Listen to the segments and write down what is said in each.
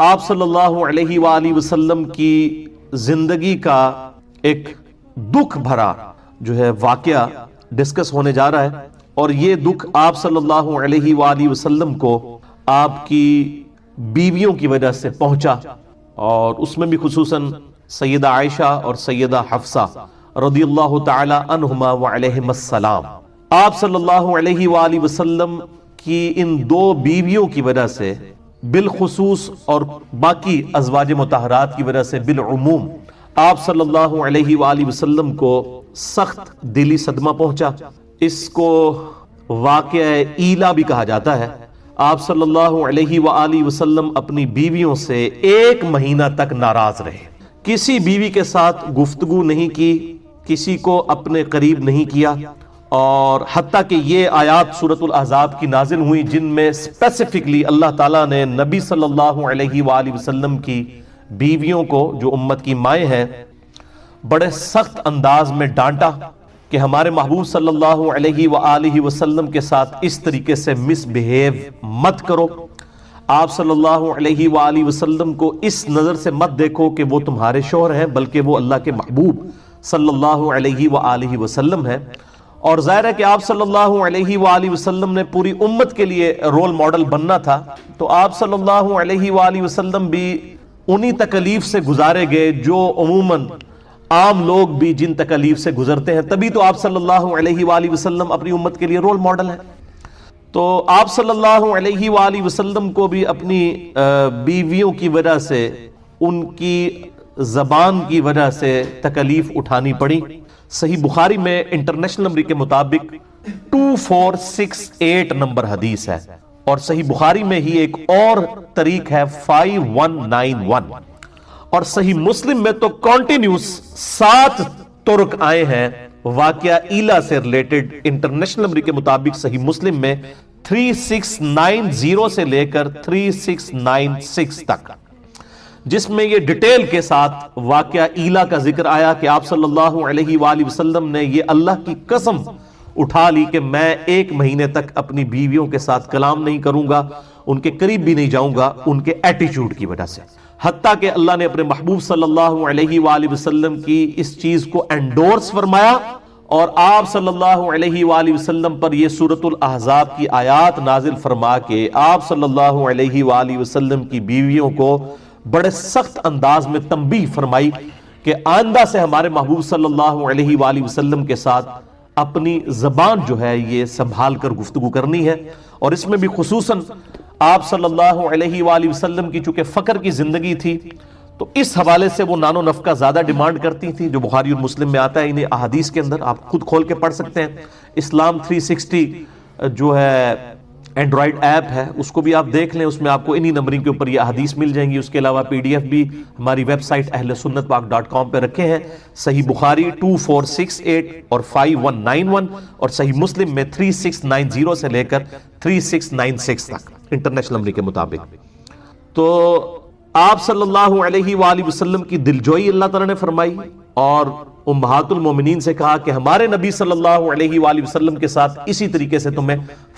آپ صلی اللہ علیہ وآلہ وسلم کی زندگی کا ایک دکھ بھرا جو ہے واقعہ ڈسکس ہونے جا رہا ہے، اور یہ دکھ آپ صلی اللہ علیہ وآلہ وسلم کو آپ کی بیویوں کی وجہ سے پہنچا، اور اس میں بھی خصوصاً سیدہ عائشہ اور سیدہ حفصہ رضی اللہ تعالی عنہما وعلیہم السلام۔ آپ صلی اللہ علیہ وآلہ وسلم کی ان دو بیویوں کی وجہ سے بالخصوص اور باقی ازواج مطہرات کی وجہ سے بالعموم آپ صلی اللہ علیہ وآلہ وسلم کو سخت دلی صدمہ پہنچا۔ اس کو واقعہ ایلا بھی کہا جاتا ہے۔ آپ صلی اللہ علیہ وآلہ وسلم اپنی بیویوں سے 1 مہینہ تک ناراض رہے، کسی بیوی کے ساتھ گفتگو نہیں کی، کسی کو اپنے قریب نہیں کیا، اور حتیٰ کہ یہ آیات سورۃ الاحزاب کی نازل ہوئی جن میں اسپیسیفکلی اللہ تعالیٰ نے نبی صلی اللہ علیہ وآلہ وسلم کی بیویوں کو جو امت کی مائیں ہیں بڑے سخت انداز میں ڈانٹا کہ ہمارے محبوب صلی اللہ علیہ وآلہ وسلم کے ساتھ اس طریقے سے مس بہیو مت کرو، آپ صلی اللہ علیہ وآلہ وسلم کو اس نظر سے مت دیکھو کہ وہ تمہارے شوہر ہیں، بلکہ وہ اللہ کے محبوب صلی اللہ علیہ وآلہ وسلم ہیں۔ اور ظاہر ہے کہ آپ صلی اللہ علیہ وآلہ وسلم نے پوری امت کے لیے رول ماڈل بننا تھا، تو آپ صلی اللہ علیہ وآلہ وسلم بھی انہی تکلیف سے گزارے گئے جو عموماً عام لوگ بھی جن تکلیف سے گزرتے ہیں، تبھی تو آپ صلی اللہ علیہ وآلہ وسلم اپنی امت کے لیے رول ماڈل ہیں۔ تو آپ صلی اللہ علیہ وآلہ وسلم کو بھی اپنی بیویوں کی وجہ سے، ان کی زبان کی وجہ سے تکلیف اٹھانی پڑی۔ صحیح بخاری میں انٹرنیشنل نمبر کے مطابق 2468 نمبر حدیث ہے، اور صحیح بخاری میں ہی ایک اور طریق ہے 5191، اور صحیح مسلم میں تو کنٹینیوس 7 طرق آئے ہیں واقعہ ایلا سے ریلیٹڈ۔ انٹرنیشنل نمبر کے مطابق صحیح مسلم میں 3690 سے لے کر 3696 تک، جس میں یہ ڈیٹیل کے ساتھ واقعہ ایلا کا ذکر آیا کہ آپ صلی اللہ علیہ وآلہ وسلم نے یہ اللہ کی قسم اٹھا لی کہ میں 1 مہینے تک اپنی بیویوں کے ساتھ کلام نہیں کروں گا، ان کے قریب بھی نہیں جاؤں گا ان کے ایٹیچیوڈ کی وجہ سے، حتیٰ کہ اللہ نے اپنے محبوب صلی اللہ علیہ وآلہ وسلم کی اس چیز کو انڈورس فرمایا، اور آپ صلی اللہ علیہ وآلہ وسلم پر یہ سورۃ الاحزاب کی آیات نازل فرما کے آپ صلی اللہ علیہ وآلہ وسلم کی بیویوں کو بڑے سخت انداز میں تنبیہ فرمائی کہ آئندہ سے ہمارے محبوب صلی اللہ علیہ وآلہ وسلم کے ساتھ اپنی زبان جو ہے یہ سنبھال کر گفتگو کرنی ہے۔ اور اس میں بھی خصوصاً آپ صلی اللہ علیہ وآلہ وسلم کی چونکہ فقر کی زندگی تھی، تو اس حوالے سے وہ نان و نفقہ زیادہ ڈیمانڈ کرتی تھی، جو بخاری اور مسلم میں آتا ہے انہیں احادیث کے اندر، آپ خود کھول کے پڑھ سکتے ہیں۔ اسلام 360 جو ہے اینڈرائیڈ ایپ ہے، اس کو بھی آپ دیکھ لیں، اس میں آپ کو انہی نمبرنگ کے اوپر یہ احادیث مل جائیں گی۔ اس کے علاوہ PDF بھی ہماری ویب سائٹ اہلسنتپاک.com پہ رکھے ہیں، صحیح بخاری 2468 اور 5191، اور صحیح مسلم میں 3690 سے لے کر 3696 تک انٹرنیشنل نمبر کے مطابق۔ تو آپ صلی اللہ علیہ وآلہ وسلم کی دلجوئی اللہ تعالیٰ نے فرمائی، اور امہات المومنین سے کہا کہ ہمارے نبی صلی اللہ علیہ وآلہ وسلم کے ساتھ اسی طریقے سے تمہیں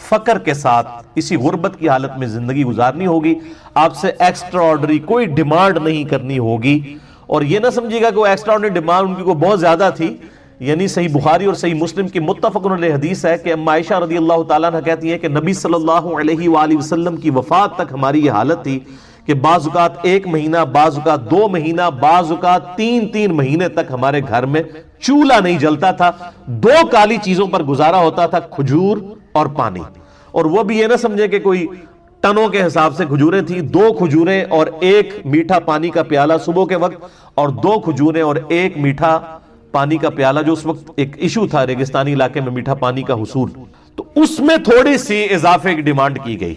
فقر کے ساتھ اسی غربت کی حالت میں زندگی گزارنی ہوگی، آپ سے ایکسٹرا آرڈنری کوئی ڈیمانڈ نہیں کرنی ہوگی۔ اور یہ نہ سمجھے گا کہ وہ ایکسٹرا آرڈنری ڈیمانڈ ان کی کو بہت زیادہ تھی، یعنی صحیح بخاری اور صحیح مسلم کی متفق علیہ حدیث ہے کہ اما عائشہ رضی اللہ تعالیٰ عنہ کہتی ہیں کہ نبی صلی اللہ علیہ وآلہ وسلم کی وفات تک ہماری یہ حالت تھی کہ بعض اوقات 1 مہینہ، بعض اوقات 2 مہینہ، بعض اوقات 3 مہینے تک ہمارے گھر میں چولہا نہیں جلتا تھا، 2 کالی چیزوں پر گزارا ہوتا تھا، کھجور اور پانی۔ اور وہ بھی یہ نہ سمجھے کہ کوئی ٹنوں کے حساب سے کھجوریں تھیں، 2 کھجوریں اور 1 میٹھا پانی کا پیالہ صبح کے وقت، اور 2 کھجوریں اور 1 میٹھا پانی کا پیالہ، جو اس وقت ایک ایشو تھا ریگستانی علاقے میں میٹھا پانی کا حصول، تو اس میں تھوڑی سی اضافے کی ڈیمانڈ کی گئی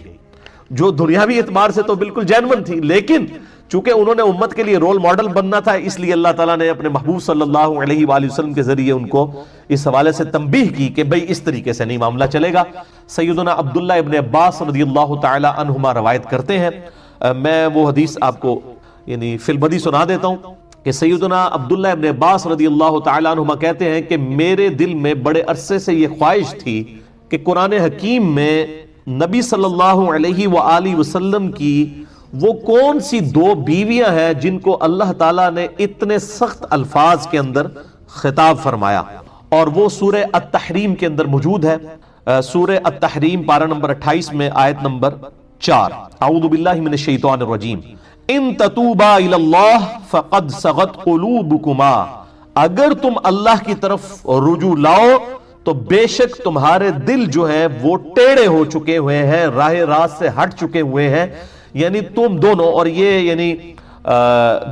جو دنیاوی اعتبار سے تو بالکل جینون تھی، لیکن چونکہ انہوں نے امت کے لیے رول ماڈل بننا تھا، اس لیے اللہ تعالیٰ نے اپنے محبوب صلی اللہ علیہ وآلہ وسلم کے ذریعے ان کو اس حوالے سے تنبیہ کی کہ بھئی اس طریقے سے نہیں معاملہ چلے گا۔ سیدنا عبداللہ ابن عباس رضی اللہ تعالی عنہما روایت کرتے ہیں، میں وہ حدیث آپ کو یعنی فی البدی سنا دیتا ہوں کہ سیدنا عبداللہ ابن عباس رضی اللہ تعالی عنہما کہتے ہیں کہ میرے دل میں بڑے عرصے سے یہ خواہش تھی کہ قرآن حکیم میں نبی صلی اللہ علیہ وآلہ وسلم کی وہ کون سی دو بیویاں ہیں جن کو اللہ تعالیٰ نے اتنے سخت الفاظ کے اندر خطاب فرمایا؟ اور وہ سورہ التحریم کے اندر موجود ہے، سورہ التحریم پارہ نمبر 28 میں آیت نمبر 4، اعوذ باللہ من الشیطان الرجیم، ان تتوبا الی اللہ فقد صغت قلوبکما، اگر تم اللہ کی طرف رجوع لاؤ تو بے شک تمہارے دل جو ہیں وہ ٹیڑے ہو چکے ہوئے ہیں، راہ راست سے ہٹ چکے ہوئے ہیں، یعنی تم دونوں، اور یہ یعنی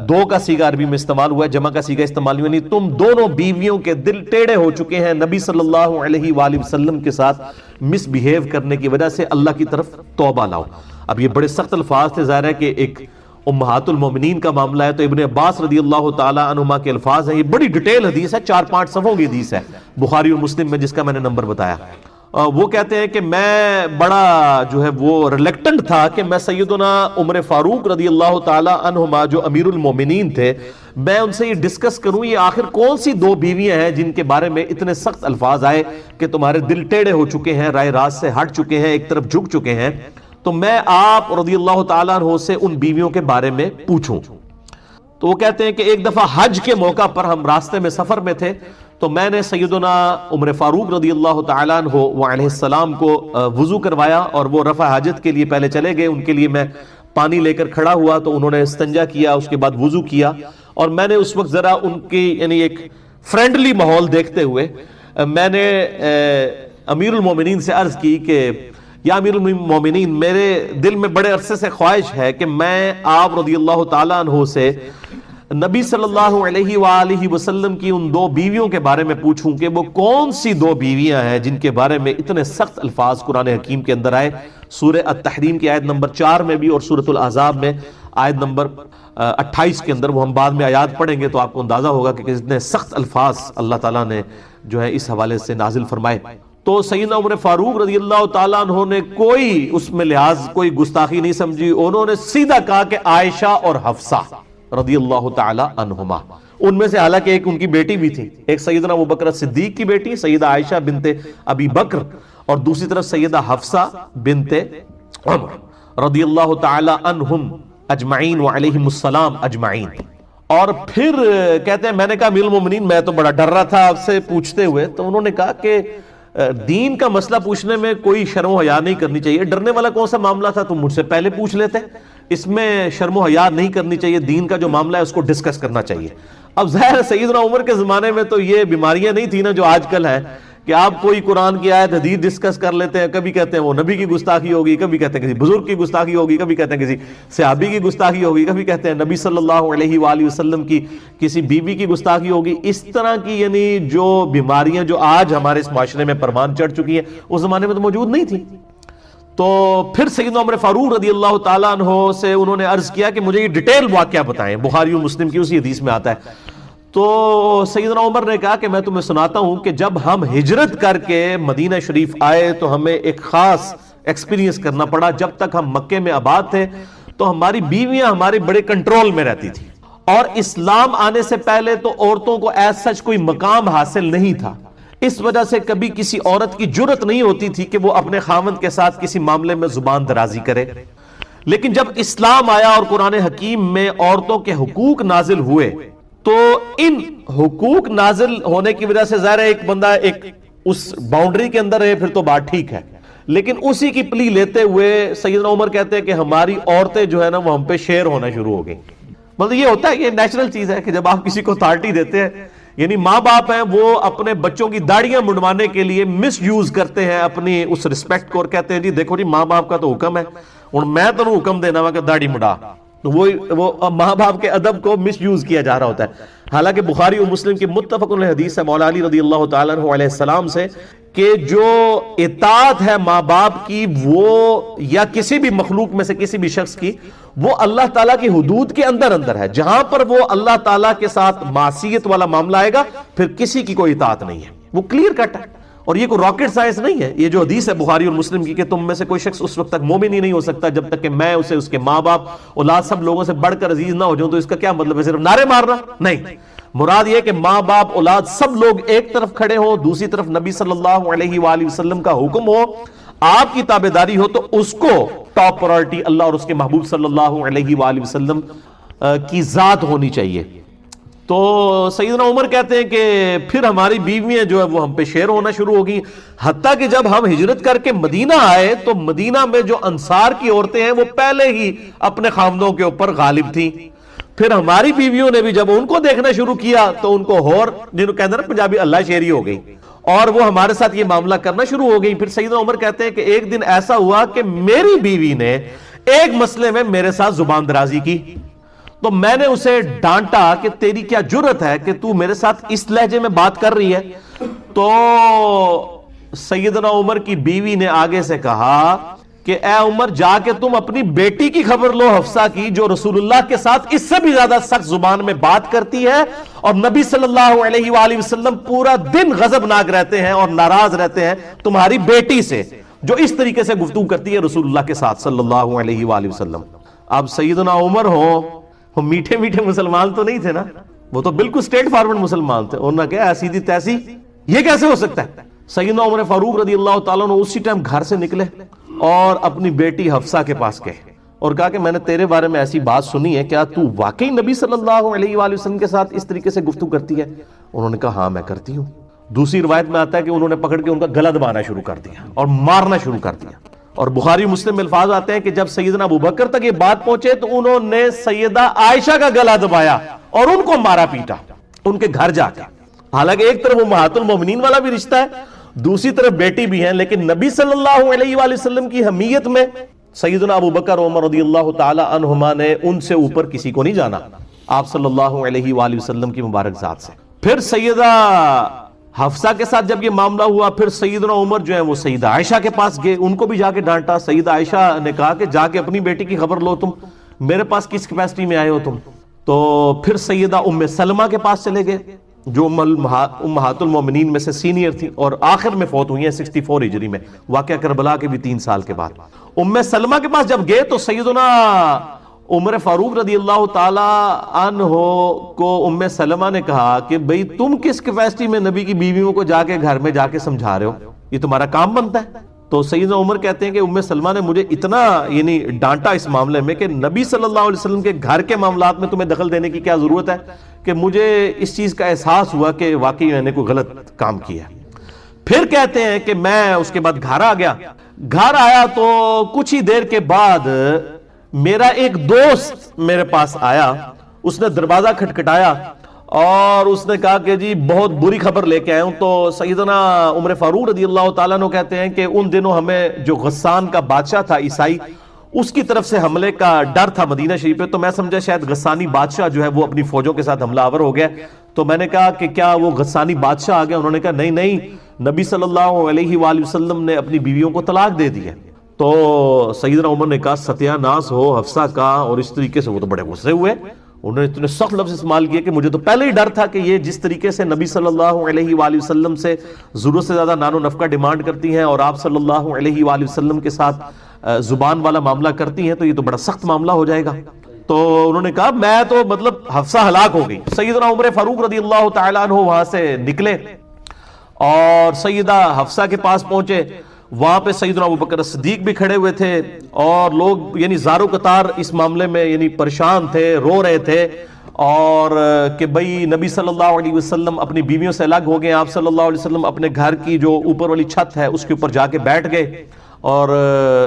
دو کا صیغہ عربی میں استعمال ہوا ہے، جمع کا صیغہ استعمال ہوا، یعنی تم دونوں بیویوں کے دل ٹیڑے ہو چکے ہیں نبی صلی اللہ علیہ وآلہ وسلم کے ساتھ مس بیہیو کرنے کی وجہ سے، اللہ کی طرف توبہ لاؤ۔ اب یہ بڑے سخت الفاظ تھے، ظاہر ہے کہ ایک امہات المومنین کا معاملہ ہے، تو ابن عباس رضی اللہ تعالی عنہما کے الفاظ ہیں، یہ بڑی ڈیٹیل حدیث ہے، 4-5 صفحوں کی حدیث ہے بخاری اور مسلم میں، جس کا میں نے نمبر بتایا۔ وہ کہتے ہیں کہ میں بڑا جو ہے وہ ریلیکٹنٹ تھا کہ میں سیدنا عمر فاروق رضی اللہ تعالی عنہما جو امیر المومنین تھے، میں ان سے یہ ڈسکس کروں یہ آخر کون سی دو بیویاں ہیں جن کے بارے میں اتنے سخت الفاظ آئے کہ تمہارے دل ٹیڑے ہو چکے ہیں، رائے راست سے ہٹ چکے ہیں، ایک طرف جھک چکے ہیں، تو میں آپ رضی اللہ تعالیٰ عنہ سے ان بیویوں کے بارے میں پوچھوں۔ تو وہ کہتے ہیں کہ ایک دفعہ حج کے موقع پر ہم راستے میں سفر میں تھے، تو میں نے سیدنا عمر فاروق رضی اللہ تعالیٰ عنہ علیہ السلام کو وضو کروایا، اور وہ رفع حاجت کے لیے پہلے چلے گئے، ان کے لیے میں پانی لے کر کھڑا ہوا، تو انہوں نے استنجا کیا، اس کے بعد وضو کیا، اور میں نے اس وقت ذرا ان کی یعنی ایک فرینڈلی ماحول دیکھتے ہوئے میں نے امیر المومنین سے عرض کی کہ یا امیر المومنین، میرے دل میں بڑے عرصے سے خواہش ہے کہ میں آپ رضی اللہ تعالیٰ عنہ سے نبی صلی اللہ علیہ وآلہ وسلم کی ان دو بیویوں کے بارے میں پوچھوں کہ وہ کون سی دو بیویاں ہیں جن کے بارے میں اتنے سخت الفاظ قرآن حکیم کے اندر آئے، سورہ التحریم کی آیت نمبر 4 میں بھی اور سورۃ الاحزاب میں آیت نمبر 28 کے اندر، وہ ہم بعد میں آیات پڑھیں گے تو آپ کو اندازہ ہوگا کہ کتنے سخت الفاظ اللہ تعالیٰ نے جو ہے اس حوالے سے نازل فرمائے۔ تو سیدنا عمر فاروق رضی اللہ تعالیٰ عنہ نے کوئی اس میں لحاظ، کوئی گستاخی نہیں سمجھی، انہوں نے سیدھا کہا کہ عائشہ اور حفصہ رضی اللہ تعالی عنہما، ان میں سے حالانکہ ایک ان کی بیٹی بھی تھی، ایک سیدنا ابوبکر صدیق کی بیٹی سیدہ عائشہ بنت ابی بکر، اور دوسری طرف سیدہ حفصہ بنت عمر رضی اللہ تعالی عنہم اجمعین وعلیہم السلام اجمعین۔ اور پھر کہتے ہیں میں نے کہا امیر المومنین میں تو بڑا ڈر رہا تھا آپ سے پوچھتے ہوئے، تو انہوں نے کہا کہ دین کا مسئلہ پوچھنے میں کوئی شرم و حیا نہیں کرنی چاہیے، ڈرنے والا کون سا معاملہ تھا، تم مجھ سے پہلے پوچھ لیتے، اس میں شرم و حیا نہیں کرنی چاہیے، دین کا جو معاملہ ہے اس کو ڈسکس کرنا چاہیے۔ اب ظاہر سیدنا عمر کے زمانے میں تو یہ بیماریاں نہیں تھی نا جو آج کل ہیں، کہ آپ کوئی قرآن کی آیت حدیث ڈسکس کر لیتے ہیں، کبھی کہتے ہیں وہ نبی کی گستاخی ہوگی، کبھی کہتے ہیں کسی بزرگ کی گستاخی ہوگی، کبھی کہتے ہیں کسی صحابی کی گستاخی ہوگی، کبھی کہتے ہیں نبی صلی اللہ علیہ وآلہ وسلم کی کسی بیوی کی گستاخی ہوگی۔ اس طرح کی یعنی جو بیماریاں جو آج ہمارے اس معاشرے میں پروان چڑھ چکی ہیں، اس زمانے میں تو موجود نہیں تھی۔ تو پھر سیدنا عمر فاروق رضی اللہ تعالیٰ عنہ سے انہوں نے عرض کیا کہ مجھے یہ ڈیٹیل واقعہ بتائیں، بخاری و مسلم کی اسی حدیث میں آتا ہے۔ تو سیدنا عمر نے کہا کہ میں تمہیں سناتا ہوں کہ جب ہم ہجرت کر کے مدینہ شریف آئے تو ہمیں ایک خاص ایکسپیرینس کرنا پڑا۔ جب تک ہم مکے میں آباد تھے تو ہماری بیویاں ہمارے بڑے کنٹرول میں رہتی تھی، اور اسلام آنے سے پہلے تو عورتوں کو ایز سچ کوئی مقام حاصل نہیں تھا، اس وجہ سے کبھی کسی عورت کی جرت نہیں ہوتی تھی کہ وہ اپنے خاوند کے ساتھ کسی معاملے میں زبان درازی کرے۔ لیکن جب اسلام آیا اور قرآن حکیم میں عورتوں کے حقوق نازل ہوئے تو ان حقوق نازل ہونے کی وجہ سے ظاہر ہے ایک بندہ ایک اس باؤنڈری کے اندر ہے، پھر تو بات ٹھیک ہے، لیکن اسی کی پلی لیتے ہوئے سیدنا عمر کہتے ہیں کہ ہماری عورتیں جو ہے نا وہ ہم پہ شیر ہونا شروع ہو گئی۔ مطلب یہ ہوتا ہے، یہ نیچرل چیز ہے کہ جب آپ کسی کو اتھارٹی دیتے ہیں، یعنی ماں باپ ہیں وہ اپنے بچوں کی داڑیاں منڈوانے کے لیے مس یوز کرتے ہیں اپنی اس رسپیکٹ کو، اور کہتے ہیں جی دیکھو جی ماں باپ کا تو حکم ہے، اور میں تو حکم دینا وا کہ داڑھی مڈا، تو وہ ماں باپ کے ادب کو مس یوز کیا جا رہا ہوتا ہے۔ حالانکہ بخاری و مسلم کی متفق علیہ حدیث ہے مولا علی رضی اللہ تعالیٰ عنہ علیہ السلام سے کہ جو اطاعت ہے ماں باپ کی، وہ یا کسی بھی مخلوق میں سے کسی بھی شخص کی، وہ اللہ تعالیٰ کی حدود کے اندر اندر ہے، جہاں پر وہ اللہ تعالیٰ کے ساتھ معصیت والا معاملہ آئے گا پھر کسی کی کوئی اطاعت نہیں ہے، وہ کلیئر کٹ ہے۔ اور یہ کوئی راکٹ سائنس نہیں ہے، یہ جو حدیث ہے بخاری اور مسلم کی کہ تم میں سے کوئی شخص اس وقت تک مومن ہی نہیں ہو سکتا جب تک کہ میں اسے اس کے ماں باپ اولاد سب لوگوں سے بڑھ کر عزیز نہ ہو جاؤں۔ تو اس کا کیا مطلب ہے صرف نعرے مارنا؟ نہیں، مراد یہ کہ ماں باپ اولاد سب لوگ ایک طرف کھڑے ہوں، دوسری طرف نبی صلی اللہ علیہ وآلہ وسلم کا حکم ہو، آپ کی تابعداری ہو تو اس کو ٹاپ پرائورٹی اللہ اور اس کے محبوب صلی اللہ علیہ وآلہ وسلم کی ذات ہونی چاہیے۔ تو سیدنا عمر کہتے ہیں کہ پھر ہماری بیویاں جو ہے وہ ہم پہ شیر ہونا شروع ہوگی، حتیٰ کہ جب ہم ہجرت کر کے مدینہ آئے تو مدینہ میں جو انصار کی عورتیں ہیں وہ پہلے ہی اپنے خامدوں کے اوپر غالب تھیں۔ پھر ہماری بیویوں نے بھی جب ان کو دیکھنا شروع کیا تو ان کو ہور، جنہوں کہتے ہیں نا پنجابی، اللہ شیری ہو گئی، اور وہ ہمارے ساتھ یہ معاملہ کرنا شروع ہو گئی۔ پھر سیدنا عمر کہتے ہیں کہ ایک دن ایسا ہوا کہ میری بیوی نے ایک مسئلے میں میرے ساتھ زبان درازی کی، تو میں نے اسے ڈانٹا کہ تیری کیا جرت ہے کہ تو میرے ساتھ اس لہجے میں بات کر رہی ہے؟ تو سیدنا عمر کی بیوی نے آگے سے کہا کہ اے عمر، جا کے تم اپنی بیٹی کی خبر لو حفصہ کی، جو رسول اللہ کے ساتھ اس سے بھی زیادہ سخت زبان میں بات کرتی ہے، اور نبی صلی اللہ علیہ وآلہ وسلم پورا دن غضبناک رہتے ہیں اور ناراض رہتے ہیں تمہاری بیٹی سے، جو اس طریقے سے گفتگو کرتی ہے رسول اللہ کے ساتھ صلی اللہ علیہ وآلہ وسلم۔ اب سیدنا عمر وہ میٹھے میٹھے مسلمان تو نہیں تھے نا، وہ تو بالکل سٹیٹ فارورڈ مسلمان تھے۔ انہوں نے کہا سیدھی تیسی، یہ کیسے ہو سکتا ہے؟ سیدنا عمر فاروق رضی اللہ تعالیٰ عنہ اسی ٹائم گھر سے نکلے اور اپنی بیٹی حفصہ کے پاس گئے اور کہا کہ میں نے تیرے بارے میں ایسی بات سنی ہے، کیا تو واقعی نبی صلی اللہ علیہ وآلہ وسلم کے ساتھ اس طریقے سے گفتگو کرتی ہے؟ انہوں نے کہا ہاں میں کرتی ہوں۔ دوسری روایت میں آتا ہے کہ انہوں نے پکڑ کے ان کا گلا دبانا شروع کر دیا اور مارنا شروع کر دیا، اور بخاری مسلم میں الفاظ آتے ہیں کہ جب سیدنا ابوبکر تک یہ بات پہنچے تو انہوں نے سیدہ عائشہ کا گلا دبایا اور ان کو مارا پیٹا ان کے گھر جا کے۔ حالانکہ ایک طرف امہات المومنین والا بھی رشتہ ہے، دوسری طرف بیٹی بھی ہے، لیکن نبی صلی اللہ علیہ وآلہ وسلم کی حمیت میں سیدنا ابوبکر عمر رضی اللہ تعالی عنہما نے ان سے اوپر کسی کو نہیں جانا آپ صلی اللہ علیہ وآلہ وسلم کی مبارک ذات سے۔ پھر سیدہ حفصہ کے ساتھ جب یہ معاملہ ہوا، پھر سیدنا عمر جو ہے وہ سیدہ عائشہ کے پاس گئے، ان کو بھی جا کے ڈانٹا۔ سیدہ عائشہ نے کہا کہ جا کے اپنی بیٹی کی خبر لو، تم میرے پاس کس کیپیسٹی میں آئے ہو تم؟ تو پھر سیدہ ام سلمہ کے پاس چلے گئے، جو امہات المومنین میں سے سینئر تھی اور آخر میں فوت ہوئی ہیں 64 ہجری میں، واقعہ کربلا کے بھی 3 سال کے بعد۔ ام سلمہ کے پاس جب گئے تو سیدنا عمر فاروق رضی اللہ تعالی عنہ کو ام سلمہ نے کہا کہ بھئی تم کس کیپیسٹی میں نبی کی بیویوں کو جا کے گھر میں جا کے سمجھا رہے ہو؟ یہ تمہارا کام بنتا ہے؟ تو سیدنا عمر کہتے ہیں کہ ام سلمہ نے مجھے اتنا ڈانٹا اس معاملے میں کہ نبی صلی اللہ علیہ وسلم کے گھر کے معاملات میں تمہیں دخل دینے کی کیا ضرورت ہے، کہ مجھے اس چیز کا احساس ہوا کہ واقعی میں نے کوئی غلط کام کیا۔ پھر کہتے ہیں کہ میں اس کے بعد گھر آ گیا، گھر آیا تو کچھ ہی دیر کے بعد میرا ایک دوست میرے پاس آیا، اس نے دروازہ کھٹکھٹایا اور اس نے کہا کہ جی بہت بری خبر لے کے آیا ہوں۔ تو سیدنا عمر فاروق رضی اللہ تعالیٰ عنہ کہتے ہیں کہ ان دنوں ہمیں جو غسان کا بادشاہ تھا عیسائی، اس کی طرف سے حملے کا ڈر تھا مدینہ شریف پہ، تو میں سمجھا شاید غسانی بادشاہ جو ہے وہ اپنی فوجوں کے ساتھ حملہ آور ہو گیا۔ تو میں نے کہا کہ کیا وہ غسانی بادشاہ آ گیا؟ انہوں نے کہا نہیں نہیں، نبی صلی اللہ علیہ وآلہ وسلم نے اپنی بیویوں کو طلاق دے دی ہے۔ تو سیدنا عمر نے کہا ستیہ ناس ہو حفصہ کا، اور اس طریقے سے وہ تو بڑے غصے ہوئے، انہوں نے اتنے سخت لفظ استعمال کیے کہ مجھے تو پہلے ہی ڈر تھا کہ یہ جس طریقے سے نبی صلی اللہ علیہ وآلہ وسلم سے ضرورت سے زیادہ نان و نفقہ ڈیمانڈ کرتی ہیں اور آپ صلی اللہ علیہ وآلہ وسلم کے ساتھ زبان والا معاملہ کرتی ہیں، تو یہ تو بڑا سخت معاملہ ہو جائے گا۔ تو انہوں نے کہا میں تو مطلب حفصہ ہلاک ہو گئی۔ سیدنا عمر فاروق رضی اللہ تعالیٰ عنہ وہاں سے نکلے اور سیدہ حفصہ کے پاس پہنچے، وہاں پہ سیدنا ابوبکر صدیق بھی کھڑے ہوئے تھے اور لوگ زارو قطار اس معاملے میں پریشان تھے، رو رہے تھے، اور کہ بھئی نبی صلی اللہ علیہ وسلم اپنی بیویوں سے الگ ہو گئے۔ آپ صلی اللہ علیہ وسلم اپنے گھر کی جو اوپر والی چھت ہے اس کے اوپر جا کے بیٹھ گئے، اور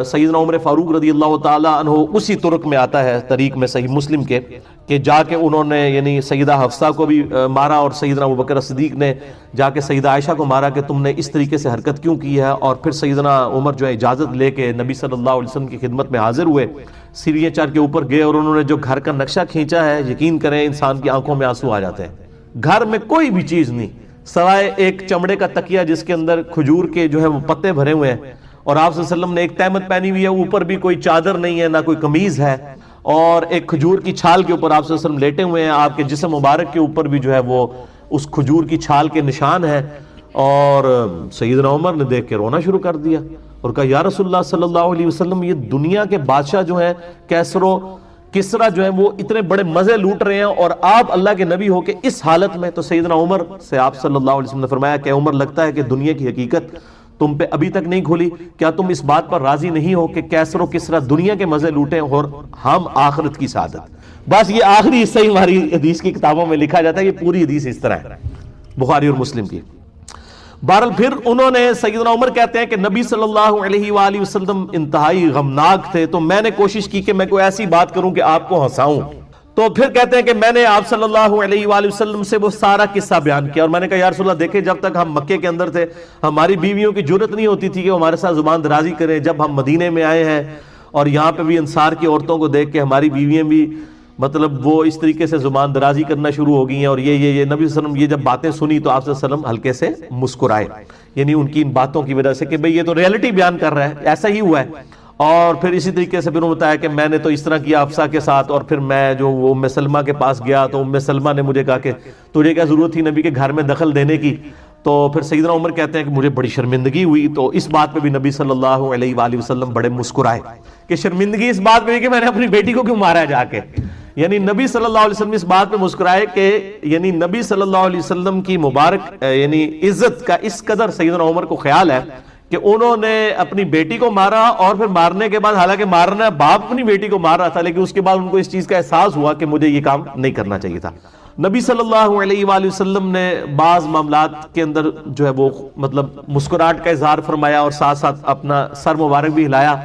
سیدنا عمر فاروق رضی اللہ تعالی عنہ اسی طرق میں آتا ہے طریق میں صحیح مسلم کے کہ جا کے انہوں نے سیدہ حفصہ کو بھی مارا، اور سیدنا ابوبکر صدیق نے جا کے سیدہ عائشہ کو مارا کہ تم نے اس طریقے سے حرکت کیوں کی ہے۔ اور پھر سیدنا عمر جو ہے اجازت لے کے نبی صلی اللہ علیہ وسلم کی خدمت میں حاضر ہوئے، سیڑھیاں چڑھ کے اوپر گئے اور انہوں نے جو گھر کا نقشہ کھینچا ہے، یقین کریں انسان کی آنکھوں میں آنسو آ جاتے ہیں۔ گھر میں کوئی بھی چیز نہیں سوائے ایک چمڑے کا تکیہ جس کے اندر کھجور کے جو ہے وہ پتے بھرے ہوئے ہیں، اور آپ صلی اللہ علیہ وسلم نے ایک تہمت پہنی ہوئی ہے، اوپر بھی کوئی چادر نہیں ہے، نہ کوئی قمیض ہے، اور ایک کھجور کی چھال کے اوپر آپ صلی اللہ علیہ وسلم لیٹے ہوئے ہیں، آپ کے جسم مبارک کے اوپر بھی جو ہے وہ اس کھجور کی چھال کے نشان ہے۔ اور سیدنا عمر نے دیکھ کے رونا شروع کر دیا اور کہا یا رسول اللہ صلی اللہ علیہ وسلم، یہ دنیا کے بادشاہ جو ہیں کیسر و کسرا جو ہیں وہ اتنے بڑے مزے لوٹ رہے ہیں اور آپ اللہ کے نبی ہو کے اس حالت میں۔ تو سیدنا عمر سے آپ صلی اللہ علیہ وسلم نے فرمایا کہ عمر لگتا ہے کہ دنیا کی حقیقت تم پہ ابھی تک نہیں کھلی؟ کیا تم اس بات پر راضی نہیں ہو کہ کیسر و کسرا دنیا کے مزے لوٹیں اور ہم آخرت کی سعادت؟ بس یہ آخری حصہ ہی ہماری حدیث کی کتابوں میں لکھا جاتا ہے، یہ پوری حدیث اس طرح ہے بخاری اور مسلم کی۔ بہرحال پھر انہوں نے، سیدنا عمر کہتے ہیں کہ نبی صلی اللہ علیہ وآلہ وسلم انتہائی غمناک تھے، تو میں نے کوشش کی کہ میں کوئی ایسی بات کروں کہ آپ کو ہنساؤں۔ تو پھر کہتے ہیں کہ میں نے آپ صلی اللہ علیہ وآلہ وسلم سے وہ سارا قصہ بیان کیا، اور میں نے کہا یا رسول اللہ دیکھیں، جب تک ہم مکے کے اندر تھے ہماری بیویوں کی جرت نہیں ہوتی تھی کہ وہ ہمارے ساتھ زبان درازی کریں، جب ہم مدینے میں آئے ہیں اور یہاں پہ بھی انصار کی عورتوں کو دیکھ کے ہماری بیویاں بھی مطلب وہ اس طریقے سے زبان درازی کرنا شروع ہو گئی ہیں، اور یہ نبی صلی اللہ علیہ وسلم یہ جب باتیں سنی تو آپ صلی اللہ علیہ وسلم ہلکے سے مسکرائے، یعنی ان کی ان باتوں کی وجہ سے کہ بھئی یہ تو ریئلٹی بیان کر رہا ہے، ایسا ہی ہوا ہے۔ اور پھر اسی طریقے سے پھر انہوں نے بتایا کہ میں نے تو اس طرح کیا حفصہ کے ساتھ، اور پھر میں جو وہ ام سلمہ کے پاس گیا تو ام سلمہ نے مجھے کہا کہ تجھے کیا ضرورت تھی نبی کے گھر میں دخل دینے کی؟ تو پھر سیدنا عمر کہتے ہیں کہ مجھے بڑی شرمندگی ہوئی، تو اس بات پہ بھی نبی صلی اللہ علیہ وآلہ وسلم بڑے مسکرائے کہ شرمندگی اس بات پہ کہ میں نے اپنی بیٹی کو کیوں مارا ہے جا کے، یعنی نبی صلی اللہ علیہ وسلم اس بات پہ مسکرائے کہ یعنی نبی صلی اللہ علیہ وسلم کی مبارک یعنی عزت کا اس قدر سیدنا عمر کو خیال ہے کہ انہوں نے اپنی بیٹی کو مارا، اور پھر مارنے کے بعد حالانکہ مارنا باپ اپنی بیٹی کو مار رہا تھا، لیکن اس کے بعد ان کو اس چیز کا احساس ہوا کہ مجھے یہ کام نہیں کرنا چاہیے تھا۔ نبی صلی اللہ علیہ وآلہ وسلم نے بعض معاملات کے اندر جو ہے وہ مطلب مسکراہٹ کا اظہار فرمایا اور ساتھ ساتھ اپنا سر مبارک بھی ہلایا۔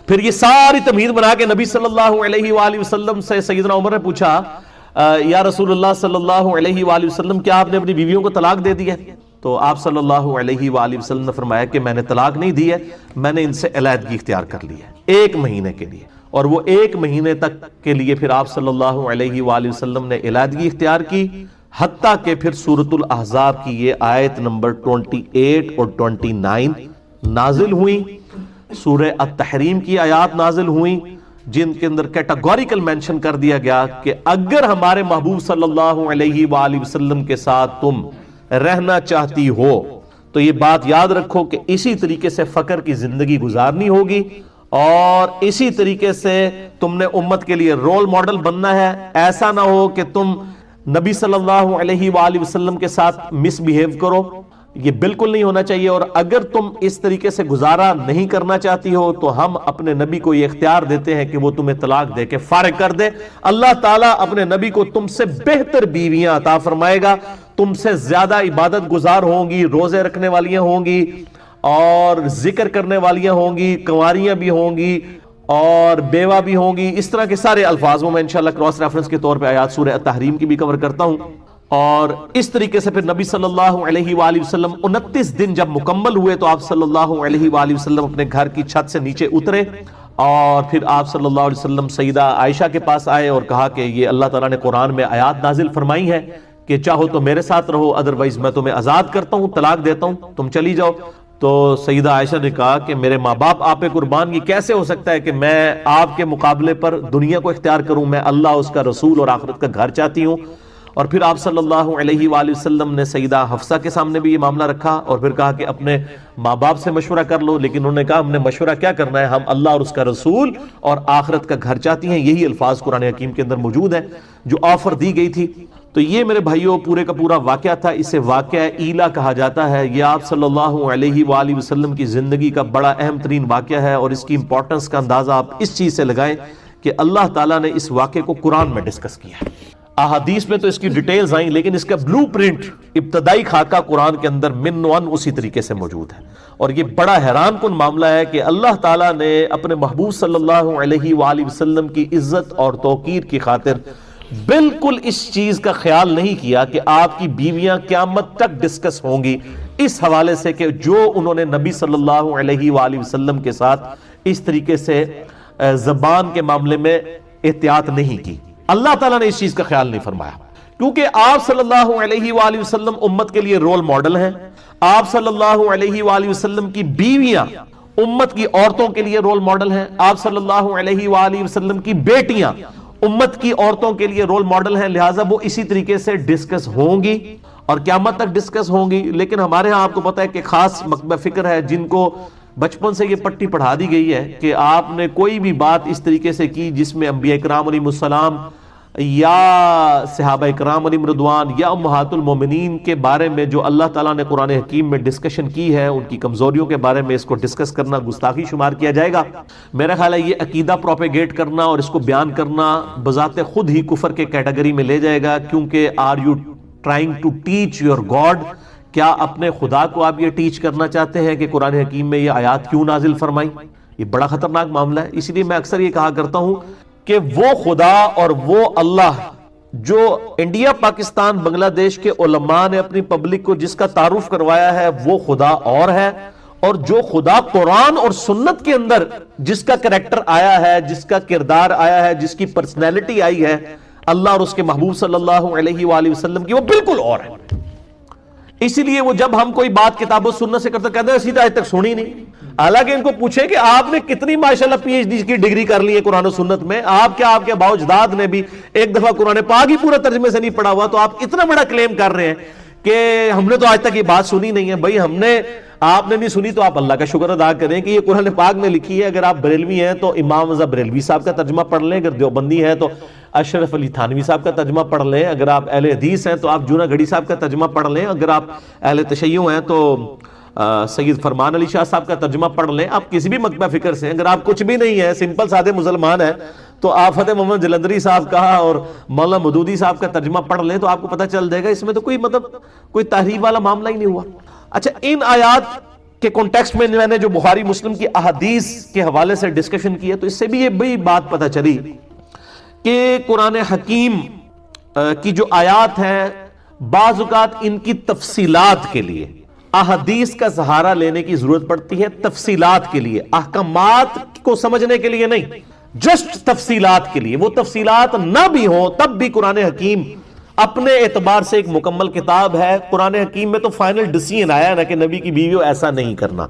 پھر یہ ساری تمہید بنا کے نبی صلی اللہ علیہ وآلہ وسلم سے سیدنا عمر نے پوچھا یا رسول اللہ صلی اللہ علیہ وآلہ وسلم کیا آپ نے اپنی بیویوں کو طلاق دے دی ہے؟ تو آپ صلی اللہ علیہ وآلہ وسلم نے فرمایا کہ میں نے طلاق نہیں دی ہے، میں نے ان سے علیحدگی اختیار کر لی ہے 1 مہینے کے لیے، اور وہ 1 مہینے تک کے لیے پھر آپ صلی اللہ علیہ وآلہ وسلم نے علیحدگی اختیار کی، حتیٰ کہ پھر سورۃ الاحزاب کی یہ آیت نمبر 28 اور 29 نازل ہوئی، سورہ التحریم کی آیات نازل ہوئیں جن کے اندر کیٹاگوریکل مینشن کر دیا گیا کہ اگر ہمارے محبوب صلی اللہ علیہ وآلہ وسلم کے ساتھ تم رہنا چاہتی ہو تو یہ بات یاد رکھو کہ اسی طریقے سے فقر کی زندگی گزارنی ہوگی، اور اسی طریقے سے تم نے امت کے لیے رول ماڈل بننا ہے۔ ایسا نہ ہو کہ تم نبی صلی اللہ علیہ وآلہ وسلم کے ساتھ مس بیہیو کرو، یہ بالکل نہیں ہونا چاہیے، اور اگر تم اس طریقے سے گزارا نہیں کرنا چاہتی ہو تو ہم اپنے نبی کو یہ اختیار دیتے ہیں کہ وہ تمہیں طلاق دے کے فارغ کر دے۔ اللہ تعالیٰ اپنے نبی کو تم سے بہتر بیویاں عطا فرمائے گا، تم سے زیادہ عبادت گزار ہوں گی، روزے رکھنے والیاں ہوں گی، اور ذکر کرنے والیاں ہوں گی، کنواریاں بھی ہوں گی، اور بیوہ بھی ہوں گی۔ اس طرح کے سارے الفاظ میں انشاءاللہ کراس ریفرنس کے طور پہ آیات سورہ التحریم کی بھی کور کرتا ہوں۔ اور اس طریقے سے پھر نبی صلی اللہ علیہ وآلہ وسلم 29 دن جب مکمل ہوئے تو آپ صلی اللہ علیہ وآلہ وسلم اپنے گھر کی چھت سے نیچے اترے، اور پھر آپ صلی اللہ علیہ وسلم سیدہ عائشہ کے پاس آئے اور کہا کہ یہ اللہ تعالیٰ نے قرآن میں آیات نازل فرمائی ہے کہ چاہو تو میرے ساتھ رہو، ادروائز میں تمہیں آزاد کرتا ہوں، طلاق دیتا ہوں، تم چلی جاؤ۔ تو سیدہ عائشہ نے کہا کہ میرے ماں باپ آپ پہ قربان، یہ کیسے ہو سکتا ہے کہ میں آپ کے مقابلے پر دنیا کو اختیار کروں، میں اللہ، اس کا رسول اور آخرت کا گھر چاہتی ہوں۔ اور پھر آپ صلی اللہ علیہ وآلہ وسلم نے سیدہ حفصہ کے سامنے بھی یہ معاملہ رکھا، اور پھر کہا کہ اپنے ماں باپ سے مشورہ کر لو، لیکن انہوں نے کہا ہم نے مشورہ کیا کرنا ہے، ہم اللہ اور اس کا رسول اور آخرت کا گھر چاہتی ہیں۔ یہی الفاظ قرآن حکیم کے اندر موجود ہیں جو آفر دی گئی تھی۔ تو یہ میرے بھائیوں پورے کا پورا واقعہ تھا، اسے واقعہ ایلا کہا جاتا ہے۔ یہ آپ صلی اللہ علیہ وآلہ وسلم کی زندگی کا بڑا اہم ترین واقعہ ہے، اور اس کی امپورٹنس کا اندازہ آپ اس چیز سے لگائیں کہ اللہ تعالیٰ نے اس واقعے کو قرآن میں ڈسکس کیا ہے۔ احادیث میں تو اس کی ڈیٹیلز آئیں، لیکن اس کا بلو پرنٹ، ابتدائی خاکہ قرآن کے اندر من ون اسی طریقے سے موجود ہے۔ اور یہ بڑا حیران کن معاملہ ہے کہ اللہ تعالیٰ نے اپنے محبوب صلی اللہ علیہ وآلہ وسلم کی عزت اور توقیر کی خاطر بالکل اس چیز کا خیال نہیں کیا کہ آپ کی بیویاں قیامت تک ڈسکس ہوں گی، اس حوالے سے کہ جو انہوں نے نبی صلی اللہ علیہ وآلہ وسلم کے ساتھ اس طریقے سے زبان کے معاملے میں احتیاط نہیں کی۔ اللہ تعالیٰ نے اس چیز کا خیال نہیں فرمایا، کیونکہ آپ صلی اللہ علیہ وآلہ وسلم امت کے لیے رول ماڈل ہیں۔ آپ صلی اللہ علیہ وآلہ وسلم کی بیویاں امت کی عورتوں کے لیے رول ماڈل ہیں۔ آپ صلی اللہ علیہ وآلہ وسلم کی بیٹیاں امت کی عورتوں کے لیے رول ماڈل ہیں، لہٰذا وہ اسی طریقے سے ڈسکس ہوں گی اور قیامت تک ڈسکس ہوں گی۔ لیکن ہمارے ہاں آپ کو پتا ہے کہ خاص مکتبہ فکر ہے جن کو بچپن سے یہ پٹی پڑھا دی گئی ہے کہ آپ نے کوئی بھی بات اس طریقے سے کی جس میں انبیاء کرام علیہ السلام یا صحابہ اکرام علیہم رضوان یا امہات المومنین کے بارے میں جو اللہ تعالیٰ نے قرآن حکیم میں ڈسکشن کی ہے، ان کی کمزوریوں کے بارے میں اس کو ڈسکس کرنا گستاخی شمار کیا جائے گا؟ میرا خیال ہے یہ عقیدہ پروپیگیٹ کرنا اور اس کو بیان کرنا بذات خود ہی کفر کے کیٹیگری میں لے جائے گا، کیونکہ are you trying to teach your God? کیا اپنے خدا کو آپ یہ ٹیچ کرنا چاہتے ہیں کہ قرآن حکیم میں یہ آیات کیوں نازل فرمائی؟ یہ بڑا خطرناک معاملہ ہے۔ اسی لیے میں اکثر یہ کہا کرتا ہوں کہ وہ خدا اور وہ اللہ جو انڈیا، پاکستان، بنگلہ دیش کے علماء نے اپنی پبلک کو جس کا تعارف کروایا ہے، وہ خدا اور ہے، اور جو خدا قرآن اور سنت کے اندر جس کا کریکٹر آیا ہے، جس کا کردار آیا ہے، جس کی پرسنالٹی آئی ہے اللہ اور اس کے محبوب صلی اللہ علیہ وآلہ وسلم کی، وہ بالکل اور ہے۔ اسی لیے وہ جب ہم کوئی بات کتاب و سنت سے کرتے کہتے ہیں سیدھا آج تک سنی نہیں، حالانکہ ان کو پوچھیں کہ آپ نے کتنی ماشاءاللہ پی ایچ ڈی کی ڈگری کر لی ہے قرآن و سنت میں، آپ کیا آپ کے باؤ اجداد نے بھی ایک دفعہ قرآن پاک ہی پورا ترجمے سے نہیں پڑھا ہوا، تو آپ اتنا بڑا کلیم کر رہے ہیں کہ ہم نے تو آج تک یہ بات سنی نہیں ہے۔ بھائی ہم نے، آپ نے نہیں سنی تو آپ اللہ کا شکر ادا کریں کہ یہ قرآن پاک میں لکھی ہے۔ اگر آپ بریلوی ہیں تو امام رضا بریلوی صاحب کا ترجمہ پڑھ لیں، اگر دیوبندی ہیں تو اشرف علی تھانوی صاحب کا ترجمہ پڑھ لیں، اگر آپ اہل حدیث ہیں تو آپ جونا گڑھی صاحب کا ترجمہ پڑھ لیں، اگر آپ اہل تشیع ہیں تو سید فرمان علی شاہ صاحب کا ترجمہ پڑھ لیں۔ آپ کسی بھی مکتبہ فکر سے، اگر آپ کچھ بھی نہیں ہیں، سمپل سادے مسلمان ہیں، تو آپ فتح محمد جلندری صاحب کا اور مولانا مودودی صاحب کا ترجمہ پڑھ لیں تو آپ کو پتہ چل جائے گا اس میں تو کوئی تحریف والا معاملہ ہی نہیں ہوا۔ اچھا، ان آیات کے کانٹیکسٹ میں نے جو بخاری مسلم کی احادیث کے حوالے سے ڈسکشن کی ہے تو اس سے بھی یہ بڑی بات پتہ چلی کہ قرآن حکیم کی جو آیات ہیں بعض اوقات ان کی تفصیلات کے لیے احادیث کا سہارا لینے کی ضرورت پڑتی ہے، تفصیلات کے لیے، احکامات کو سمجھنے کے لیے نہیں، جسٹ تفصیلات کے لیے۔ وہ تفصیلات نہ بھی ہوں تب بھی قرآن حکیم اپنے اعتبار سے ایک مکمل کتاب ہے۔ قرآن حکیم میں تو فائنل ڈیسیژن آیا نا کہ نبی کی بیویوں ایسا نہیں کرنا،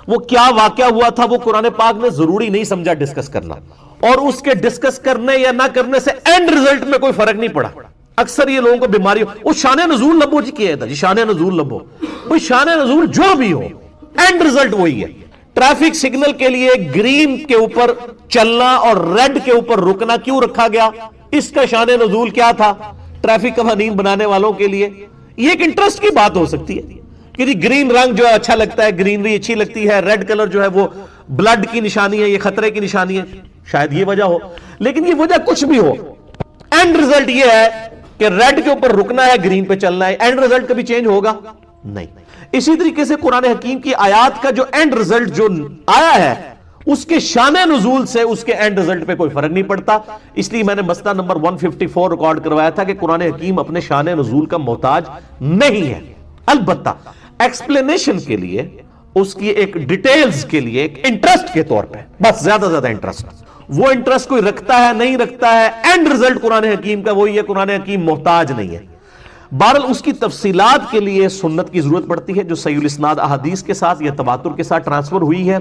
وہ کیا واقعہ ہوا تھا وہ قرآن پاک نے ضروری نہیں سمجھا ڈسکس کرنا، اور اس کے ڈسکس کرنے یا نہ کرنے سے اینڈ ریزلٹ میں کوئی فرق نہیں پڑا۔ اکثر یہ لوگوں کو بیماری ہو، شان نزول لبو جی کیا تھا جی، شان نزول لبو، کوئی شان نزول جو بھی ہو اینڈ ریزلٹ وہی ہے۔ ٹریفک سگنل کے لیے گرین کے اوپر چلنا اور ریڈ کے اوپر رکنا کیوں رکھا گیا؟ اس کا شان نزول کیا تھا ٹریفک قوانین بنانے والوں کے لیے؟ یہ ایک انٹرسٹ کی بات ہو سکتی ہے کہ جی گرین رنگ جو ہے اچھا لگتا ہے، گرینری اچھی لگتی ہے، ریڈ کلر جو ہے وہ بلڈ کی نشانی ہے، یہ خطرے کی نشانی ہے، شاید یہ وجہ ہو، لیکن یہ وجہ کچھ بھی ہو، اینڈ ریزلٹ یہ ہے کہ ریڈ کے اوپر رکنا ہے، گرین پہ چلنا ہے۔ اینڈ ریزلٹ کبھی چینج ہوگا نہیں۔ اسی طریقے سے قرآن حکیم کی آیات کا جو اینڈ ریزلٹ جو آیا ہے اس کے شان نزول سے اس کے اینڈ ریزلٹ پہ کوئی فرق نہیں پڑتا۔ اس لیے میں نے مسئلہ نمبر 154 ریکارڈ کروایا تھا کہ قرآن حکیم اپنے شان نزول کا محتاج نہیں ہے، البتہ ایکسپلینیشن کے لیے، اس کی ایک ڈیٹیلز کے لیے، ایک انٹرسٹ کے طور پہ، بس زیادہ زیادہ انٹرسٹ، وہ انٹرسٹ کوئی رکھتا ہے نہیں رکھتا ہے، اینڈ ریزلٹ قرآن حکیم کا وہی ہے، قرآن حکیم محتاج نہیں ہے۔ بہرحال اس کی تفصیلات کے لیے سنت کی ضرورت پڑتی ہے جو صحیح الاسناد احادیث کے ساتھ یا تواتر کے ساتھ ٹرانسفر ہوئی ہے،